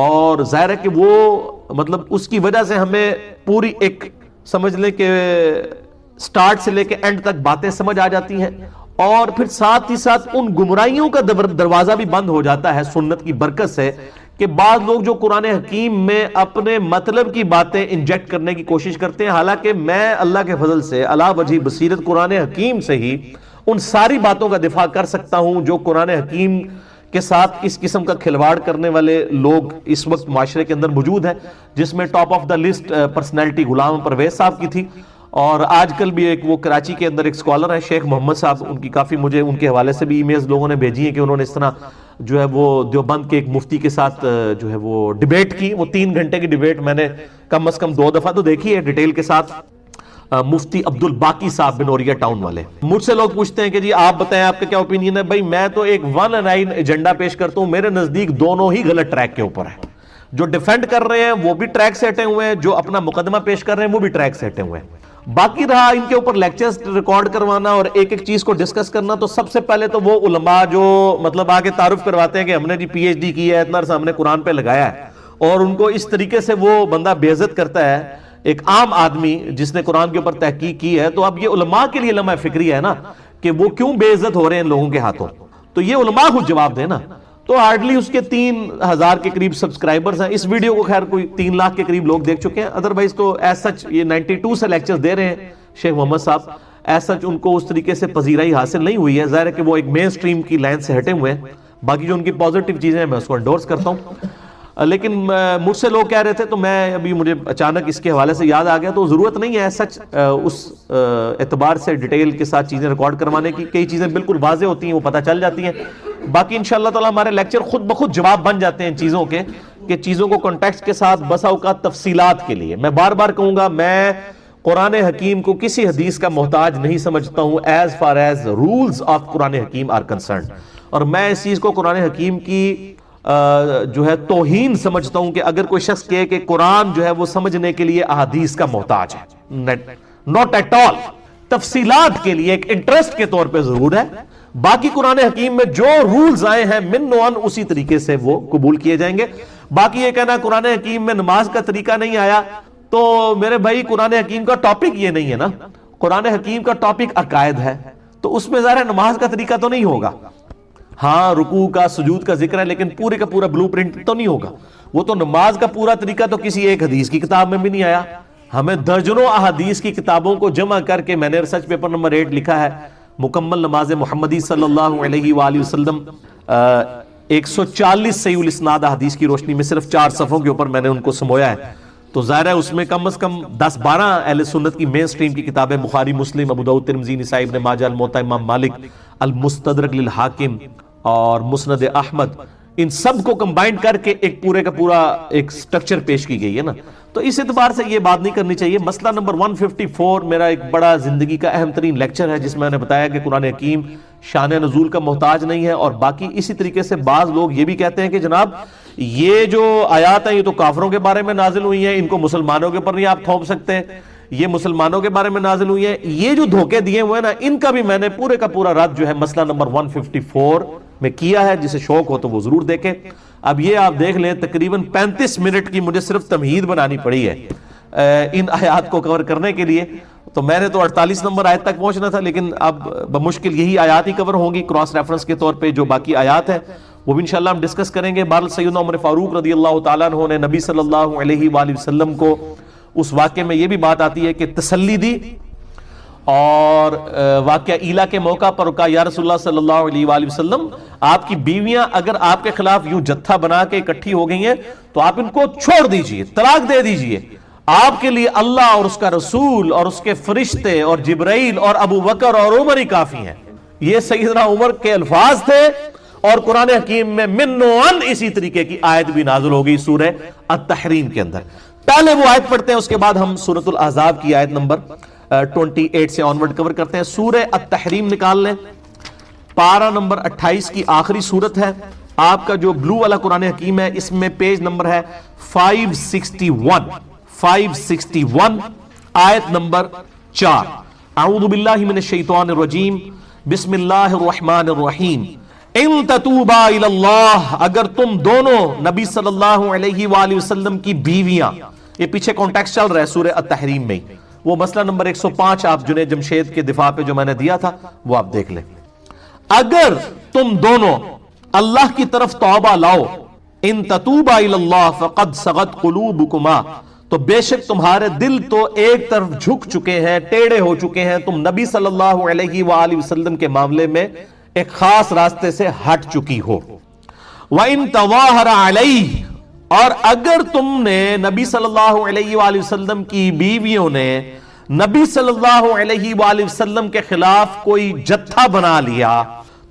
اور ظاہر ہے کہ وہ مطلب اس کی وجہ سے ہمیں پوری ایک سمجھ لیں کہ سٹارٹ سے لے کے اینڈ تک باتیں سمجھ آ جاتی ہیں، اور پھر ساتھ ہی ساتھ ان گمراہیوں کا دروازہ بھی بند ہو جاتا ہے سنت کی برکت سے، کہ بعض لوگ جو قرآن حکیم میں اپنے مطلب کی باتیں انجیکٹ کرنے کی کوشش کرتے ہیں، حالانکہ میں اللہ کے فضل سے علا وجہ بصیرت قرآن حکیم سے ہی ان ساری باتوں کا دفاع کر سکتا ہوں جو قرآن حکیم کے ساتھ اس قسم کا کھلواڑ کرنے والے لوگ اس وقت معاشرے کے اندر موجود ہیں، جس میں top of the list personality Ghulam Pervez صاحب کی تھی، اور آج کل بھی ایک وہ کراچی کے اندر ایک سکولر ہے شیخ محمد صاحب، ان کی کافی مجھے ان کے حوالے سے بھی ای میلز لوگوں نے بھیجی ہیں کہ انہوں نے اس طرح جو ہے وہ دیوبند کے ایک مفتی کے ساتھ جو ہے وہ ڈیبیٹ کی، وہ 3 گھنٹے کی ڈیبیٹ میں نے کم از کم 2 دفعہ تو دیکھی ہے ڈیٹیل کے ساتھ، مفتی عبد الباقی صاحب بنوریا ٹاؤن والے۔ مجھ سے لوگ پوچھتے ہیں کہ جی آپ بتائیں آپ کا کیا اوپینین ہے؟ بھائی میں تو ایک 1 لائن ایجنڈا پیش کرتا ہوں، میرے نزدیک دونوں ہی غلط ٹریک کے اوپر ہے، جو ڈیفینڈ کر رہے ہیں وہ بھی ٹریک سے ہٹے ہوئے ہیں، جو اپنا مقدمہ پیش کر رہے ہیں وہ بھی ٹریک سے ہٹے ہوئے ہیں۔ باقی رہا ان کے اوپر لیکچرز ریکارڈ کروانا اور ایک ایک چیز کو ڈسکس کرنا، تو سب سے پہلے تو وہ علماء جو مطلب آگے تعارف کرواتے ہیں کہ ہم نے جی پی ایچ ڈی کی ہے، اتنا عرصہ ہم نے قرآن پہ لگایا ہے، اور ان کو اس طریقے سے وہ بندہ بے عزت کرتا ہے ایک عام آدمی جس نے قرآن کے اوپر تحقیق کی ہے، تو اب یہ علماء کے لیے لمحہ فکری ہے نا کہ وہ کیوں بے عزت ہو رہے ہیں ان لوگوں کے ہاتھوں، تو یہ علماء خود جواب دیں نا۔ تو ہارڈلی اس کے 3000 کے قریب سبسکرائبرز ہیں، اس ویڈیو کو خیر کوئی 3 لاکھ کے قریب لوگ دیکھ چکے ہیں، ادروائز تو ایز سچ یہ 92 سے لیکچرز دے رہے ہیں شیخ محمد صاحب ایسا ان کو اس طریقے سے پذیرائی حاصل نہیں ہوئی ہے. ظاہر ہے کہ وہ ایک مین سٹریم کی لائن سے ہٹے ہوئے ہیں. باقی جو ان کی پازیٹیو چیزیں ہیں میں اس کو انڈورس کرتا ہوں. لیکن مجھ سے لوگ کہہ رہے تھے تو میں ابھی مجھے اچانک اس کے حوالے سے یاد آ گیا, تو ضرورت نہیں ہے سچ اس اعتبار سے ڈیٹیل کے ساتھ چیزیں ریکارڈ کروانے کی. کئی چیزیں بالکل واضح ہوتی ہیں, وہ پتہ چل جاتی ہیں. باقی انشاءاللہ تعالی ہمارے لیکچر خود بخود جواب بن جاتے ہیں چیزوں کے, کہ چیزوں کو کنٹیکسٹ کے ساتھ بسا اوقات تفصیلات کے لیے. میں بار بار کہوں گا, میں قرآن حکیم کو کسی حدیث کا محتاج نہیں سمجھتا ہوں as far as rules of قرآن حکیم آر کنسرنڈ. اور میں اس چیز کو قرآن حکیم کی جو ہے توہین سمجھتا ہوں کہ اگر کوئی شخص کہے کہ قرآن جو ہے وہ سمجھنے کے لیے احادیث کا محتاج ہے. Not at all. تفصیلات کے لیے ایک انٹرسٹ کے طور پہ ضرور ہے. باقی قرآن حکیم میں جو رولز آئے ہیں من نوعاً اسی طریقے سے وہ قبول کیے جائیں گے. باقی یہ کہنا قرآن حکیم میں نماز کا طریقہ نہیں آیا, تو میرے بھائی قرآن حکیم کا ٹاپک یہ نہیں ہے نا. قرآن حکیم کا ٹاپک عقائد ہے, تو اس میں ظاہر نماز کا طریقہ تو نہیں ہوگا. ہاں رکوع کا سجود کا ذکر ہے, لیکن پورے کا پورا بلو پرنٹ تو نہیں ہوگا. وہ تو نماز کا پورا طریقہ تو کسی ایک حدیث کی کتاب میں بھی نہیں آیا. ہمیں درجنوں احادیث کی کتابوں کو جمع کر کے میں نے ریسرچ پیپر نمبر 8 لکھا ہے, مکمل نماز محمدی صلی اللہ علیہ وآلہ وسلم, 140 صحیح الاسناد احادیث کی روشنی میں صرف 4 صفحوں کے اوپر میں نے ان کو سمویا ہے. تو ظاہر ہے اس میں کم از کم 10-12 اہل سنت کی مین سٹریم کی کتابیں, بخاری, مسلم, ابو داؤد, ترمذی, نسائی, ابن ماجہ, الموطا امام مالک, المستدرک للحاکم اور مسند احمد, ان سب کو کمبائنڈ کر کے ایک پورے کا پورا ایک سٹرکچر پیش کی گئی ہے نا. تو اس اعتبار سے یہ بات نہیں کرنی چاہیے. مسئلہ نمبر 154 میرا ایک بڑا زندگی کا اہم ترین لیکچر ہے, جس میں نے بتایا کہ قرآن حکیم شان نزول کا محتاج نہیں ہے. اور باقی اسی طریقے سے بعض لوگ یہ بھی کہتے ہیں کہ جناب یہ جو آیات ہیں یہ تو کافروں کے بارے میں نازل ہوئی ہیں, ان کو مسلمانوں کے اوپر نہیں آپ تھوپ سکتے, یہ مسلمانوں کے بارے میں نازل ہوئی ہیں. یہ جو دھوکے دیے ہوئے نا, ان کا بھی میں نے پورے کا پورا رد جو ہے مسئلہ نمبر 154 میں کیا ہے. جسے شوق ہو تو وہ ضرور دیکھیں. اب یہ آپ دیکھ لیں تقریباً 35 منٹ کی مجھے صرف تمہید بنانی پڑی ہے ان آیات کو کور کرنے کے لیے. تو میں نے تو 48 نمبر آیت تک پہنچنا تھا, لیکن اب بمشکل یہی آیات ہی کور ہوں گی کراس ریفرنس کے طور پہ. جو باقی آیات ہیں وہ بھی انشاءاللہ ہم ڈسکس کریں گے. بہرحال سیدنا عمر فاروق رضی اللہ تعالیٰ عنہ نے نبی صلی اللہ علیہ وآلہ وسلم کو اس واقعے میں یہ بھی بات آتی ہے کہ تسلی دی, اور واقعہ ایلا کے موقع پر کہا یا رسول اللہ صلی اللہ علیہ وآلہ وسلم, آپ کی بیویاں اگر آپ کے خلاف یوں جتھا بنا کے اکٹھی ہو گئی ہیں تو آپ ان کو چھوڑ دیجئے, طلاق دے دیجئے. آپ کے لیے اللہ اور اس کا رسول اور اس کے فرشتے اور جبرائیل اور ابو بکر اور عمر ہی کافی ہیں. یہ سیدنا عمر کے الفاظ تھے, اور قرآن حکیم میں من نوعاً اسی طریقے کی آیت بھی نازل ہو گئی سورہ التحریم کے اندر. پہلے وہ آیت پڑھتے ہیں, اس کے بعد ہم سورۃ الاحزاب کی آیت نمبر 28 سے آنورڈ کور کرتے ہیں. سورہ التحریم نکال لیں, پارہ نمبر 28 کی آخری سورت ہے. آپ کا جو بلو والا قرآن حکیم ہے اس میں پیج نمبر ہے 561 آیت نمبر 4. اعوذ باللہ من الشیطان الرجیم, بسم اللہ الرحمن الرحیم. ان تتوبا الی اللہ, اگر تم دونوں نبی صلی اللہ علیہ وآلہ وسلم کی بیویاں, یہ پیچھے کانٹیکسٹ چل رہا ہے سورہ التحریم میں, وہ مسئلہ نمبر 105 آپ جنید جمشید کے دفاع پہ جو میں نے دیا تھا وہ آپ دیکھ لیں. اگر تم دونوں اللہ کی طرف توبہ لاؤ, ان تتوبا الی اللہ فقد صغت قلوبکما, تو بے شک تمہارے دل تو ایک طرف جھک چکے ہیں, ٹیڑے ہو چکے ہیں, تم نبی صلی اللہ علیہ وآلہ وسلم کے معاملے میں ایک خاص راستے سے ہٹ چکی ہو. وَإِن تَوَاهَرَ عَلَيْهِ, اور اگر تم نے نبی صلی اللہ علیہ وآلہ وسلم کی بیویوں نے نبی صلی اللہ علیہ وآلہ وسلم کے خلاف کوئی جتھا بنا لیا,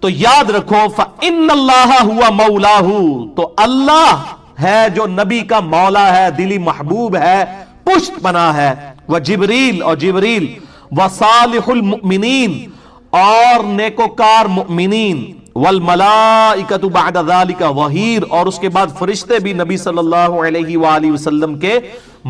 تو یاد رکھو فَإِنَّ اللَّهَ هُوَ مَوْلَاهُ, تو اللہ ہے جو نبی کا مولا ہے, دلی محبوب ہے, پشت پناہ ہے. وَجِبْرِيل, اور جبریل, وَصَالِحُ الْمُؤْمِنِينَ, اور نیکوکار مؤمنین, والملائکۃ بعد ذالک ظہیر, اور اس کے بعد فرشتے بھی نبی صلی اللہ علیہ وآلہ وسلم کے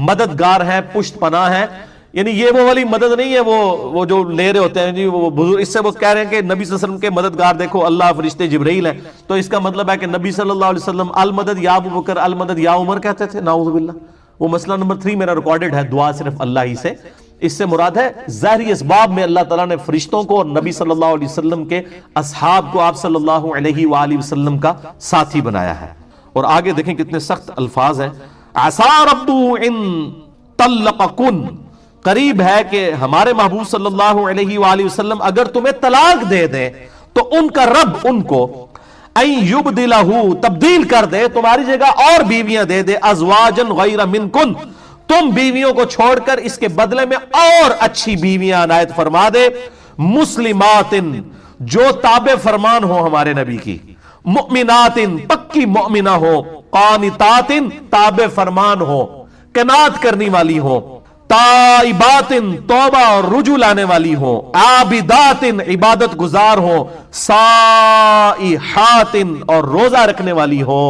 مددگار ہیں, پشت پناہ ہیں. یعنی یہ وہ والی مدد نہیں ہے وہ جو لے رہے ہوتے ہیں جی وہ بزرگ, اس سے وہ کہہ رہے ہیں کہ نبی صلی اللہ علیہ وسلم کے مددگار دیکھو اللہ, فرشتے, جبرائیل ہیں. تو اس کا مطلب ہے کہ نبی صلی اللہ علیہ وسلم المدد یا ابو بکر, المدد یا عمر کہتے تھے, نعوذ باللہ. وہ مسئلہ نمبر 3 میرا ریکارڈڈ ہے, دعا صرف اللہ ہی سے. اس سے مراد ہے ظاہری اسباب میں اللہ تعالیٰ نے فرشتوں کو اور نبی صلی اللہ علیہ وسلم کے اصحاب کو آپ صلی اللہ علیہ وآلہ وسلم کا ساتھی بنایا ہے. اور آگے دیکھیں کتنے سخت الفاظ ہیں. عسى ربه ان طلقكن, قریب ہے کہ ہمارے محبوب صلی اللہ علیہ وآلہ وسلم اگر تمہیں طلاق دے دیں تو ان کا رب ان کو تبدیل کر دے، تمہاری جگہ اور بیویاں دے دے، ازواجن غیر منکن، تم بیویوں کو چھوڑ کر اس کے بدلے میں اور اچھی بیویاں عنایت فرما دے، مسلمات جو تابع فرمان ہو ہمارے نبی کی، مؤمنات پکی مؤمنہ ہو، قانتات تابع فرمان ہو، قناعت کرنی والی ہو، تائبات توبہ اور رجوع لانے والی ہو، عابدات عبادت گزار ہو، صائحات اور روزہ رکھنے والی ہو،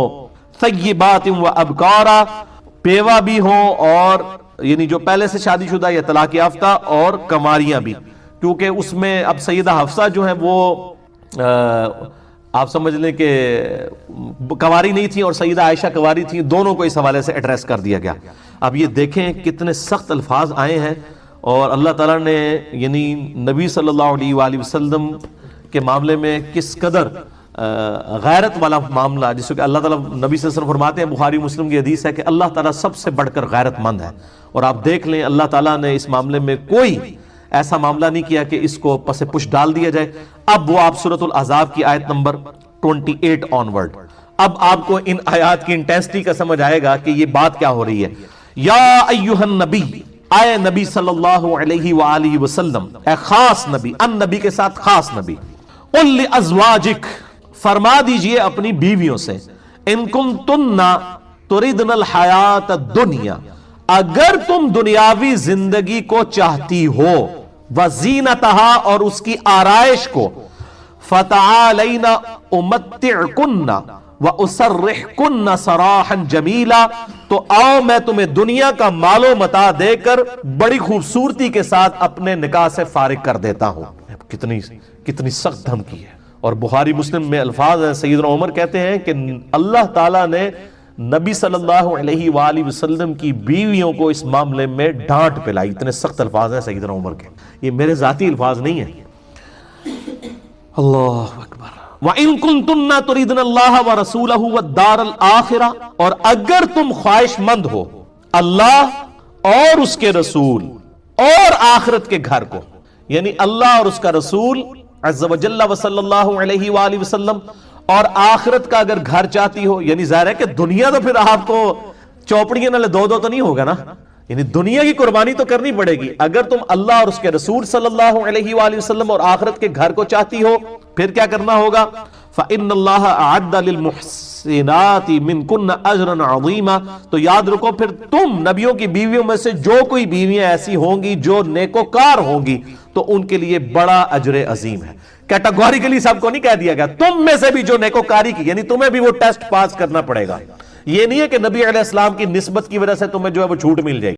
ثیبات و ابکارا بیوہ بھی ہو، اور یعنی جو پہلے سے شادی شدہ یا طلاق یافتہ، اور کماریاں بھی، کیونکہ اس میں اب سیدہ حفصہ جو ہیں وہ آپ سمجھ لیں کہ کنواری نہیں تھی اور سیدہ عائشہ کنواری تھی، دونوں کو اس حوالے سے ایڈریس کر دیا گیا۔ اب یہ دیکھیں کتنے سخت الفاظ آئے ہیں، اور اللہ تعالیٰ نے یعنی نبی صلی اللہ علیہ وآلہ وسلم کے معاملے میں کس قدر غیرت والا معاملہ، جس کو اللہ تعالیٰ نبی صلی اللہ علیہ وسلم فرماتے ہیں، بخاری مسلم کی حدیث ہے کہ اللہ تعالیٰ سب سے بڑھ کر غیرت مند ہے، اور آپ دیکھ لیں اللہ تعالیٰ نے اس معاملے میں کوئی ایسا معاملہ نہیں کیا کہ اس کو پس پش ڈال دیا جائے۔ اب وہ آپ سورۃ الاحزاب کی آیت نمبر 28 آنورڈ، اب آپ کو ان آیات کی انٹینسٹی کا سمجھ آئے گا کہ یہ بات کیا ہو رہی ہے۔ یا ایھا النبی، اے نبی صلی اللہ علیہ وآلہ وسلم، اے خاص نبی، ان نبی کے ساتھ خاص نبی، قل لازواجک، فرما دیجئے اپنی بیویوں سے، ان کنتن تردن الحیات الدنیا، اگر تم دنیاوی زندگی کو چاہتی ہو، وزینتہا اور اس کی آرائش کو، فتعالین امتعکن واسرحکن سراحا جمیلا، تو آؤ میں تمہیں دنیا کا مال و متاع دے کر بڑی خوبصورتی کے ساتھ اپنے نکاح سے فارغ کر دیتا ہوں۔ کتنی سخت دھمکی ہے، اور بخاری مسلم میں الفاظ ہیں، سیدنا عمر کہتے ہیں کہ اللہ تعالیٰ نے نبی صلی اللہ علیہ وآلہ وسلم کی بیویوں کو اس معاملے میں ڈانٹ پلائی، اتنے سخت الفاظ ہیں سیدنا عمر کے، یہ میرے ذاتی الفاظ نہیں ہیں۔ اللہ اکبر۔ وَإِن كُنتُنَّ تُرِيدْنَ اللَّهَ وَرَسُولَهُ وَالدَّارَ الْآخِرَةَ، اور اگر تم خواہش مند ہو اللہ اور اس کے رسول اور آخرت کے گھر کو، یعنی اللہ اور اس کا رسول عز و جل و صلی اللہ علیہ وآلہ وسلم اور آخرت کا اگر گھر چاہتی ہو، یعنی ظاہر ہے کہ دنیا تو پھر آپ کو چوپڑیاں نالے دو تو نہیں ہوگا نا، یعنی دنیا کی قربانی تو کرنی پڑے گی۔ اگر تم اللہ اور اس کے رسول صلی اللہ علیہ وآلہ وسلم اور آخرت کے گھر کو چاہتی ہو، پھر کیا کرنا ہوگا؟ فَإِنَّ اللَّهَ أَعَدَّ لِلْمُحْسِنَاتِ مِنْكُنَّ أَجْرًا عَظِيمًا، تو یاد رکھو پھر تم نبیوں کی بیویوں میں سے جو کوئی بیویاں ایسی ہوں گی جو نیکوکار ہوں گی تو ان کے لیے بڑا اجر عظیم ہے۔ کیٹاگوریکلی سب کو نہیں کہہ دیا گیا، تم میں سے بھی جو نیکوکاری کی، یعنی تمہیں بھی وہ ٹیسٹ پاس کرنا پڑے گا۔ یہ نہیں ہے کہ نبی علیہ السلام کی نسبت کی وجہ سے تمہیں جو ہے وہ چھوٹ مل جائے گی۔